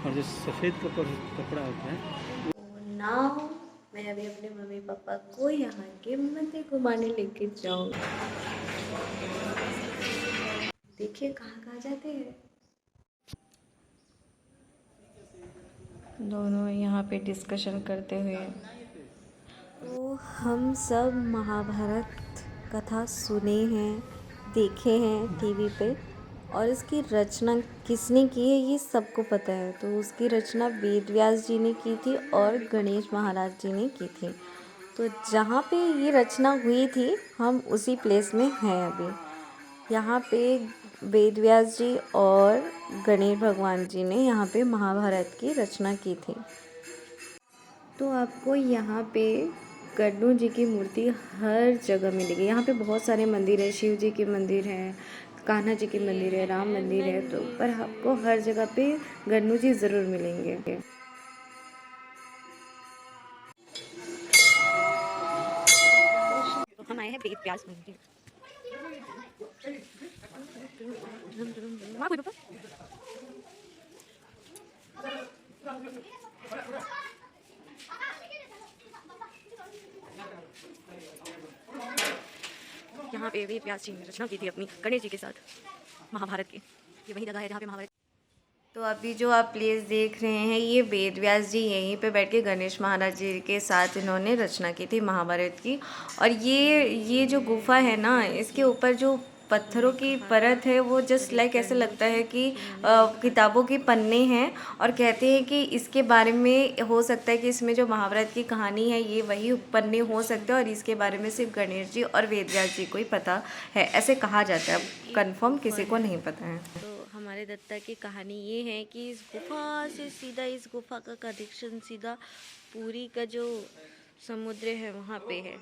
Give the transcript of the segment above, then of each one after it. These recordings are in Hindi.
और जो सफ़ेद कपड़ा होता है। नाउ मैं अभी अपने मम्मी पापा को यहाँ के मंदिर घुमाने लेके जाऊँगी। देखिए कहाँ कहाँ जाते हैं दोनों यहाँ पे डिस्कशन करते हुए। तो हम सब महाभारत कथा सुने हैं, देखे हैं टीवी पे, और इसकी रचना किसने की है ये सबको पता है। तो उसकी रचना वेद व्यास जी ने की थी और गणेश महाराज जी ने की थी। तो जहाँ पे ये रचना हुई थी हम उसी प्लेस में हैं अभी। यहाँ पे वेद व्यास जी और गणेश भगवान जी ने यहाँ पे महाभारत की रचना की थी। तो आपको यहाँ पे गणेश जी की मूर्ति हर जगह मिलेगी। यहाँ पे बहुत सारे मंदिर है, शिव जी के मंदिर हैं, कान्हा जी के मंदिर है, राम मंदिर है, तो पर आपको हर जगह पे गणेश जी ज़रूर मिलेंगे। तो हम आए हैं वेद व्यास मंदिर। यहाँ पे वेद व्यास जी ने रचना की थी अपनी गणेश जी के साथ महाभारत की। ये वही जगह है जहाँ पे महाभारत। तो अभी जो आप प्लेस देख रहे हैं ये वेद व्यास जी यहीं पे बैठ के गणेश महाराज जी के साथ इन्होंने रचना की थी महाभारत की। और ये जो गुफा है ना, इसके ऊपर जो पत्थरों की परत है वो जस्ट लाइक ऐसे लगता है कि किताबों के पन्ने हैं। और कहते हैं कि इसके बारे में हो सकता है कि इसमें जो महाभारत की कहानी है ये वही पन्ने हो सकते हैं, और इसके बारे में सिर्फ गणेश जी और वेद व्यास जी को ही पता है, ऐसे कहा जाता है। अब कन्फर्म किसी को नहीं पता है। तो हमारे दत्ता की कहानी ये है कि इस गुफा से सीधा, इस गुफा का कनेक्शन सीधा पुरी का जो समुद्र है वहाँ पे है।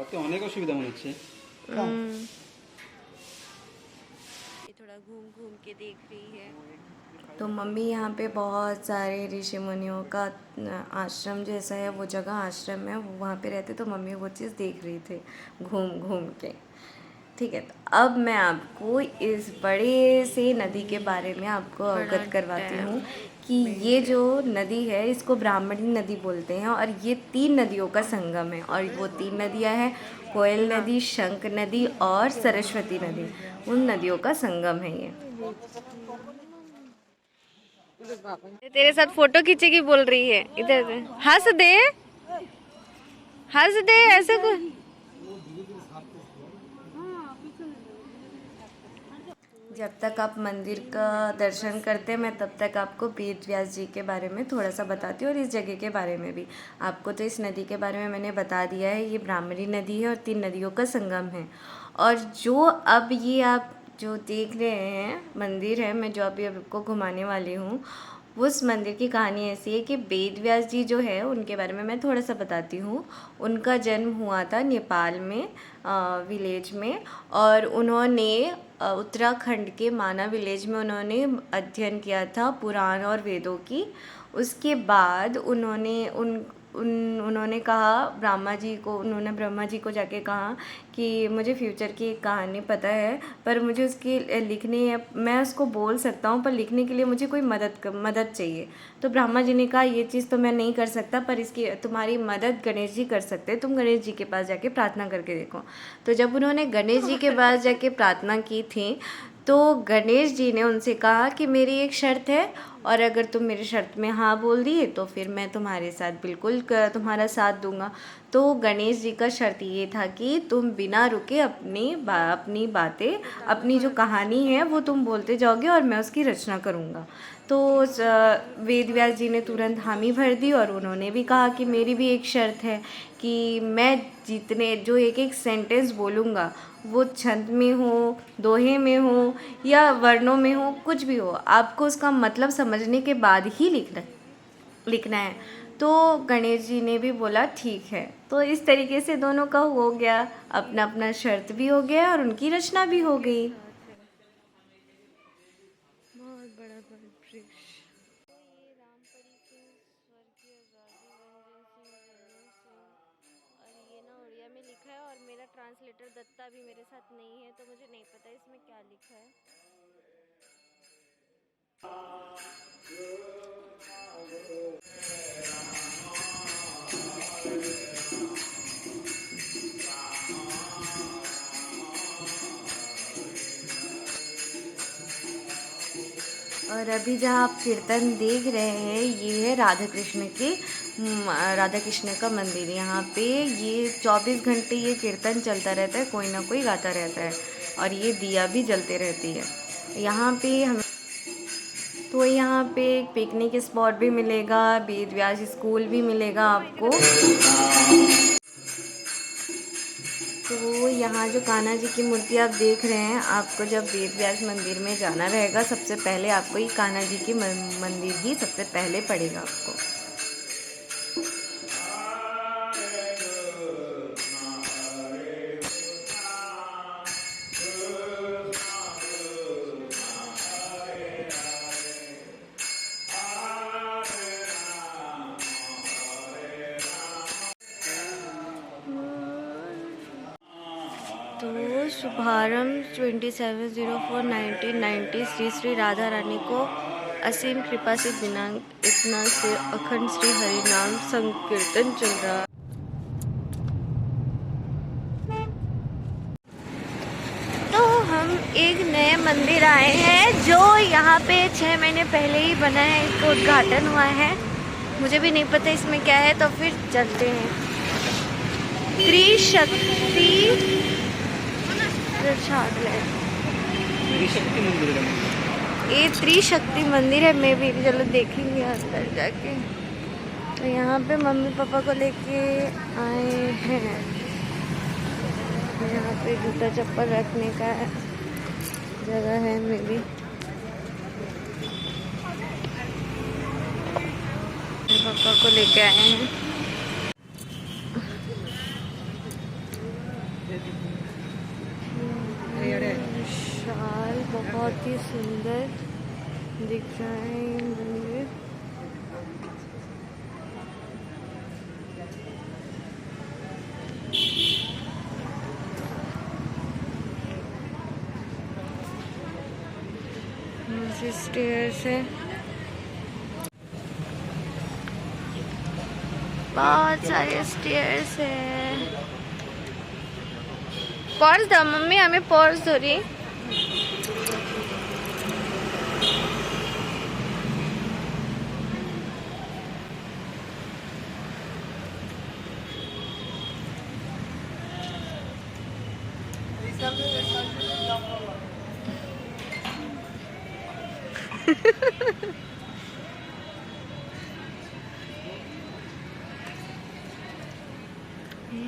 तो অনেক অসুবিধা মনে হচ্ছে। ये थोड़ा घूम घूम के देख रही है। तो मम्मी यहाँ पे बहुत सारे ऋषि मुनियों का आश्रम जैसा है, वो जगह आश्रम है, वहाँ पे रहते, तो मम्मी वो चीज़ देख रही थी घूम घूम के। ठीक है, तो अब मैं आपको इस बड़े से नदी के बारे में आपको अवगत करवाती हूँ कि ये जो नदी है इसको ब्राह्मणी नदी बोलते हैं, और ये 3 नदियों का संगम है। और वो 3 नदियाँ हैं, कोयल नदी, शंख नदी और सरस्वती नदी। उन नदियों का संगम है ये। तेरे साथ फोटो खींचेगी बोल रही है, इधर हंस दे, हंस दे, ऐसे को। जब तक आप मंदिर का दर्शन करते हैं, मैं तब तक आपको वेद व्यास जी के बारे में थोड़ा सा बताती हूँ, और इस जगह के बारे में भी। आपको तो इस नदी के बारे में मैंने बता दिया है, ये ब्राह्मणी नदी है और 3 नदियों का संगम है। और जो अब ये आप जो देख रहे हैं मंदिर है, मैं जो अभी आपको घुमाने वाली हूँ, उस मंदिर की कहानी ऐसी है कि वेद व्यास जी जो है उनके बारे में मैं थोड़ा सा बताती हूँ। उनका जन्म हुआ था नेपाल में, विलेज में, और उन्होंने उत्तराखंड के माना विलेज में उन्होंने अध्ययन किया था पुराण और वेदों की। उसके बाद उन्होंने कहा उन्होंने ब्रह्मा जी को जाके कहा कि मुझे फ्यूचर की एक कहानी पता है, पर मुझे उसकी लिखनी है, मैं उसको बोल सकता हूँ पर लिखने के लिए मुझे कोई मदद चाहिए। तो ब्रह्मा जी ने कहा ये चीज़ तो मैं नहीं कर सकता, पर इसकी तुम्हारी मदद गणेश जी कर सकते हैं, तुम गणेश जी के पास जाके प्रार्थना करके देखो। तो जब उन्होंने गणेश जी के पास जाके प्रार्थना की थी, तो गणेश जी ने उनसे कहा कि मेरी एक शर्त है, और अगर तुम मेरी शर्त में हाँ बोल दिए तो फिर मैं तुम्हारे साथ बिल्कुल तुम्हारा साथ दूंगा। तो गणेश जी का शर्त ये था कि तुम बिना रुके अपनी बातें, अपनी जो कहानी है वो तुम बोलते जाओगे और मैं उसकी रचना करूँगा। तो वेद व्यास जी ने तुरंत हामी भर दी, और उन्होंने भी कहा कि मेरी भी एक शर्त है कि मैं जितने जो एक एक सेंटेंस बोलूँगा वो छंद में हो, दोहे में हो या वर्णों में हो, कुछ भी हो, आपको उसका मतलब समझने के बाद ही लिखना है। तो गणेश जी ने भी बोला ठीक है। तो इस तरीके से दोनों का हो गया, अपना अपना शर्त भी हो गया और उनकी रचना भी हो गई। बहुत बड़ा वृक्ष। ये रामपरी सिंह, स्वर्गीय राजू रंजन सिंह, रमन सिंह, और ये ना उड़िया में लिखा है, और मेरा ट्रांसलेटर दत्ता भी मेरे साथ नहीं है, तो मुझे नहीं पता इसमें क्या लिखा है। और अभी जहाँ आप कीर्तन देख रहे हैं ये है राधा कृष्ण का मंदिर। यहाँ पे ये 24 घंटे ये कीर्तन चलता रहता है, कोई ना कोई गाता रहता है और ये दिया भी जलते रहती है। यहाँ पे हम तो यहाँ पे एक पिकनिक स्पॉट भी मिलेगा, वेद व्यास स्कूल भी मिलेगा आपको। तो यहाँ जो कान्हा जी की मूर्ति आप देख रहे हैं, आपको जब वेद व्यास मंदिर में जाना रहेगा सबसे पहले आपको ये कान्हा जी की मंदिर ही सबसे पहले पड़ेगा आपको। तो शुभारंभ 27/04/1990 श्री श्री राधा रानी को असीम कृपा से दिनांक इतना से अखंड श्री हरिनाम संकीर्तन चल रहा। तो हम एक नए मंदिर आए हैं जो यहाँ पे 6 महीने पहले ही बना है, इसका उद्घाटन हुआ है। मुझे भी नहीं पता इसमें क्या है, तो फिर चलते हैं। त्रिशक्ति मंदिर है। ये त्रिशक्ति मंदिर है। मैं भी चलो देखेंगे अंदर जाके। तो यहाँ पे मम्मी पापा को लेके आए हैं। यहाँ पे जूता चप्पल रखने का जगह है। मैं भी पापा को लेके आए हैं। विशाल, बहुत ही सुंदर दिख रहा है ये मंदिर। स्टेयर्स है, बहुत सारे स्टेयर्स है। पर्स दो मम्मी, हमें पर्स दो रही।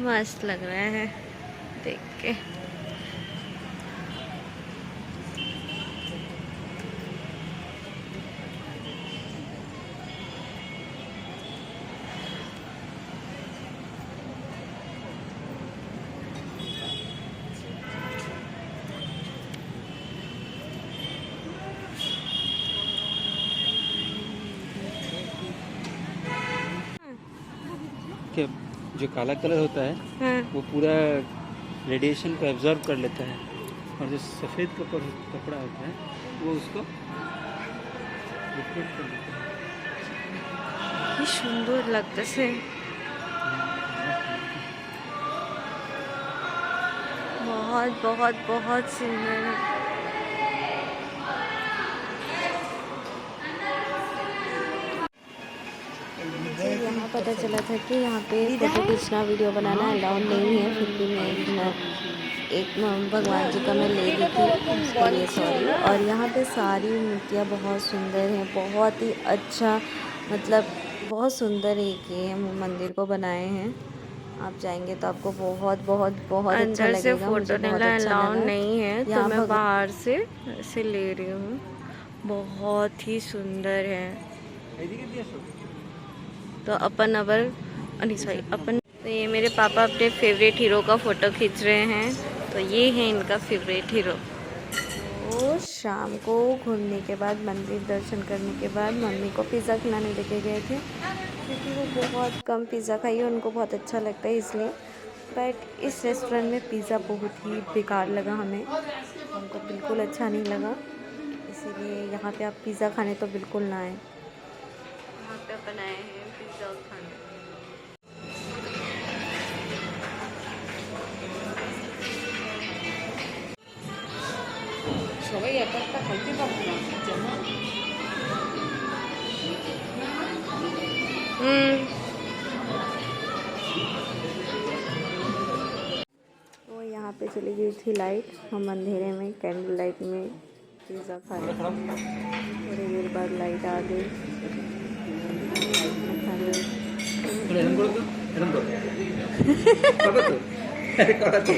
मस्त लग रहा है देख के। क्या जो काला कलर होता है हाँ। वो पूरा रेडिएशन को एब्जॉर्ब कर लेता है, और जो सफ़ेद कपड़ा होता है वो उसको रिफ्लेक्ट कर लेता है। কি সুন্দর লাগতেছে, बहुत बहुत बहुत सुंदर है। मुझे यहाँ पता चला था कि यहाँ पे फोटो खींचना वीडियो बनाना अलाउड नहीं है, फिर भी मैं एक भगवान जी का मैं ले ली थी, उसके लिए सॉरी। और यहाँ पे सारी मूर्तियाँ बहुत सुंदर हैं, बहुत ही अच्छा, मतलब बहुत सुंदर एक ये मंदिर को बनाए हैं। आप जाएंगे तो आपको बहुत बहुत बहुत अच्छा लगेगा। से फोटो लेना अलाउड नहीं है, तो मैं बाहर से ऐसे ले रही हूँ। बहुत ही सुंदर है। तो अपन तो ये मेरे पापा अपने फेवरेट हीरो का फ़ोटो खींच रहे हैं। तो ये है इनका फेवरेट हीरो। तो शाम को घूमने के बाद, मंदिर दर्शन करने के बाद मम्मी को पिज़्ज़ा खिलाने लेके गए थे, क्योंकि वो बहुत कम पिज़्ज़ा खाई है, उनको बहुत अच्छा लगता है इसलिए। बट इस रेस्टोरेंट में पिज़्ज़ा बहुत ही बेकार लगा हमें, हमको बिल्कुल अच्छा नहीं लगा, इसीलिए यहाँ पे आप पिज़्ज़ा खाने तो बिल्कुल ना आए। यहाँ पे अपन आए हैं पिज़्ज़ा खाने। সবাই এক একটা খাইতে পারবো না যেমন तो यहाँ पे चली गई थी लाइट, हम अंधेरे में कैंडल लाइट में पिज़्ज़ा खा रहे थे। थोड़ी देर बाद लाइट आ गई, लाइट में खा रहे। এরকম করো তো, এরকম করো। করো তো, আরে করো তো।